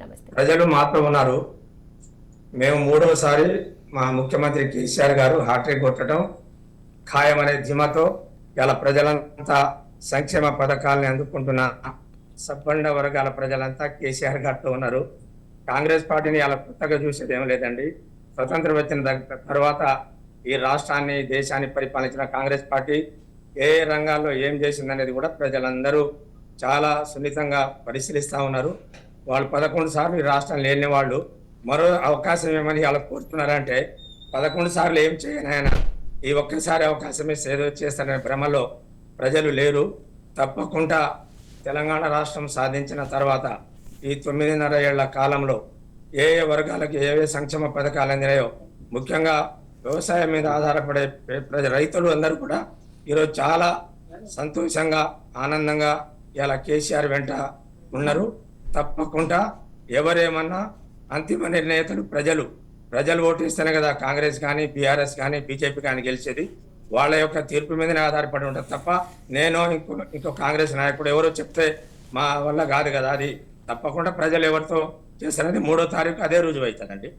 నమస్తే. ప్రజలు మాతో ఉన్నారు. మేము మూడవసారి మా ముఖ్యమంత్రి కేసీఆర్ గారు హ్యాట్రిక్ కొట్టడం ఖాయమనే ధీమాతో ఇలా ప్రజలంతా సంక్షేమ పథకాలను అందుకుంటున్న సబ్బండ వర్గాల ప్రజలంతా కేసీఆర్ గారితో ఉన్నారు. కాంగ్రెస్ పార్టీని అలా కొత్తగా చూసేది ఏం లేదండి. స్వతంత్రం వచ్చిన తర్వాత ఈ రాష్ట్రాన్ని దేశాన్ని పరిపాలించిన కాంగ్రెస్ పార్టీ ఏ రంగాల్లో ఏం చేసిందనేది కూడా ప్రజలందరూ చాలా సున్నితంగా పరిశీలిస్తూ ఉన్నారు. వాళ్ళు 11 సార్లు ఈ రాష్ట్రం లేని వాళ్ళు మరో అవకాశం ఏమని అలా కోరుతున్నారంటే 11 సార్లు ఏం చేయని ఆయన ఈ ఒక్కసారి అవకాశమే ఏదో చేస్తారనే భ్రమలో ప్రజలు లేరు. తప్పకుండా తెలంగాణ రాష్ట్రం సాధించిన తర్వాత ఈ 9.5 ఏళ్ల కాలంలో ఏ ఏ వర్గాలకు ఏ ఏ సంక్షేమ పథకాలు అందినాయో, ముఖ్యంగా వ్యవసాయం మీద ఆధారపడే రైతులు అందరూ కూడా ఈరోజు చాలా సంతోషంగా ఆనందంగా ఇలా కేసీఆర్ వెంట ఉన్నారు. తప్పకుండా ఎవరేమన్నా అంతిమ నిర్ణేతలు ప్రజలు ఓటేస్తేనే కదా కాంగ్రెస్ కానీ బీఆర్ఎస్ కానీ బీజేపీ కానీ గెలిచేది. వాళ్ళ యొక్క తీర్పు మీదనే ఆధారపడి ఉంటుంది తప్ప నేను ఇంకో కాంగ్రెస్ నాయకుడు ఎవరో చెప్తే మా వల్ల కాదు కదా. అది తప్పకుండా ప్రజలు ఎవరితో చేస్తారనేది 3వ తారీఖు అదే రుజువు అవుతుందండి.